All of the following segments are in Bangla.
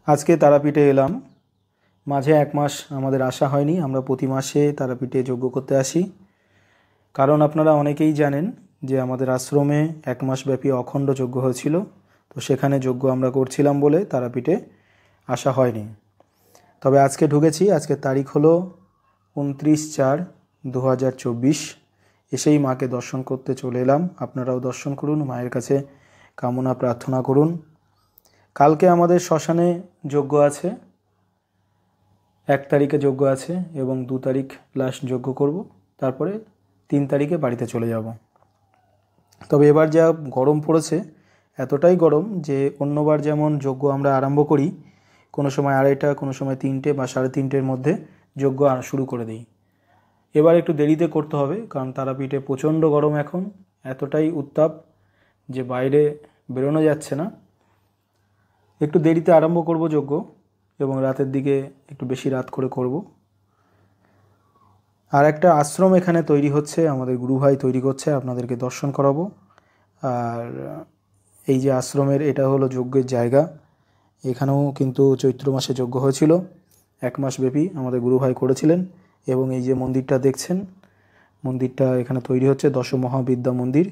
আজকে তারাপীঠে এলাম। মাঝে এক মাস আমাদের আসা হয়নি। আমরা প্রতি মাসে তারাপীঠে যজ্ঞ করতে আসি। কারণ আপনারা অনেকেই জানেন যে আমাদের আশ্রমে এক মাসব্যাপী অখণ্ড যজ্ঞ হয়েছিল। তো সেখানে যজ্ঞ আমরা করছিলাম বলে তারাপীঠে আসা হয়নি। তবে আজকে ঢুকেছি। আজকের তারিখ হলো 29/4/2024। এসেই মাকে দর্শন করতে চলে এলাম। আপনারাও দর্শন করুন, মায়ের কাছে কামনা প্রার্থনা করুন। কালকে আমাদের শ্মশানে যজ্ঞ আছে, 1 তারিখে যজ্ঞ আছে এবং 2 তারিখ লাস্ট যজ্ঞ করব। তারপরে 3 তারিখে বাড়িতে চলে যাব। তবে এবার যা গরম পড়েছে, এতটাই গরম যে অন্যবার যেমন যজ্ঞ আমরা আরম্ভ করি কোনো সময় 2:30, কোনো সময় 3টে বা 3:30-এর মধ্যে যজ্ঞ শুরু করে দিই। এবার একটু দেরিতে করতে হবে, কারণ তারাপীঠে প্রচণ্ড গরম এখন, এতটাই উত্তাপ যে বাইরে বেরোনো যাচ্ছে না। একটু দেরিতে আরম্ভ করব যজ্ঞ এবং রাতের দিকে একটু বেশি রাত করে করব। আর একটা আশ্রম এখানে তৈরি হচ্ছে, আমাদের গুরুভাই তৈরি করছে, আপনাদেরকে দর্শন করাবো। আর এই যে আশ্রমের এটা হলো যজ্ঞের জায়গা। এখানেও কিন্তু চৈত্র মাসে যজ্ঞ হয়েছিল, 1 মাস ব্যাপী আমাদের গুরুভাই করেছিলেন। এবং এই যে মন্দিরটা দেখছেন, মন্দিরটা এখানে তৈরি হচ্ছে দশমহাবিদ্যা মন্দির,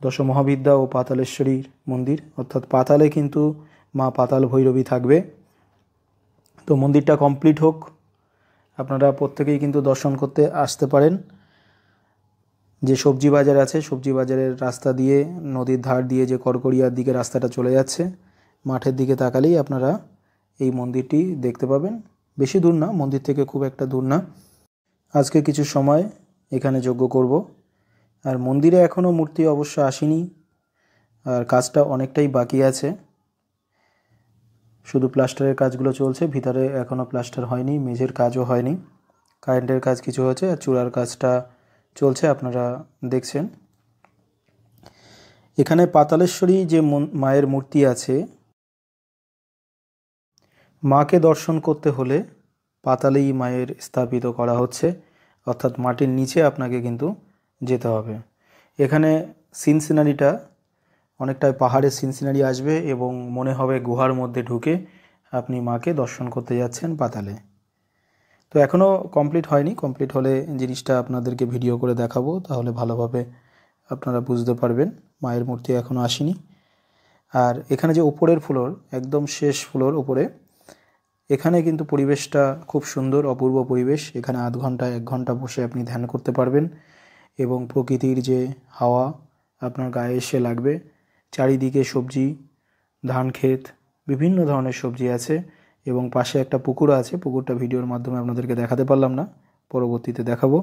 দশমহাবিদ্যা ও পাতালেশ্বরীর মন্দির, অর্থাৎ পাতালে কিন্তু মা পাতাল ভৈরবী থাকবে। তো মন্দিরটা কমপ্লিট হোক, আপনারা প্রত্যেকেই কিন্তু দর্শন করতে আসতে পারেন। যে সবজি বাজার আছে, সবজি বাজারের রাস্তা দিয়ে নদীর ধার দিয়ে যে করকরিয়ার দিকে রাস্তাটা চলে যাচ্ছে, মাঠের দিকে তাকালেই আপনারা এই মন্দিরটি দেখতে পাবেন। বেশি দূর না, মন্দির থেকে খুব একটা দূর না। আজকে কিছু সময় এখানে যজ্ঞ করব। আর মন্দিরে এখনও মূর্তি অবশ্য আসেনি, আর কাজটা অনেকটাই বাকি আছে। শুধু প্লাস্টারের কাজগুলো চলছে, ভিতরে এখনও প্লাস্টার হয়নি, মেঝের কাজও হয়নি, কারেন্টের কাজ কিছু হয়েছে, আর চূড়ার কাজটা চলছে, আপনারা দেখছেন। এখানে পাতালেশ্বরী যে মায়ের মূর্তি আছে, মাকে দর্শন করতে হলে পাতালেই মায়ের স্থাপিত করা হচ্ছে, অর্থাৎ মাটির নিচে আপনাকে কিন্তু যেতে হবে। এখানে সিন সিনারিটা অনেকটাই পাহাড়ের সিন সিনারি আসবে এবং মনে হবে গুহার মধ্যে ঢুকে আপনি মাকে দর্শন করতে যাচ্ছেন পাতালে। তো এখনও কমপ্লিট হয়নি, কমপ্লিট হলে জিনিসটা আপনাদেরকে ভিডিও করে দেখাবো, তাহলে ভালোভাবে আপনারা বুঝতে পারবেন। মায়ের মূর্তি এখনও আসেনি। আর এখানে যে উপরের ফ্লোর, একদম শেষ ফ্লোর উপরে, এখানে কিন্তু পরিবেশটা খুব সুন্দর, অপূর্ব পরিবেশ। এখানে 0.5 ঘন্টা 1 ঘন্টা বসে আপনি ধ্যান করতে পারবেন এবং প্রকৃতির যে হাওয়া আপনার গায়ে এসে লাগবে। চারিদিকে সবজি, ধান ক্ষেত, বিভিন্ন ধরনের সবজি আছে এবং পাশে একটা পুকুর আছে। পুকুরটা ভিডিওর মাধ্যমে আপনাদেরকে দেখাতে পারলাম না, পরবর্তীতে দেখাবো।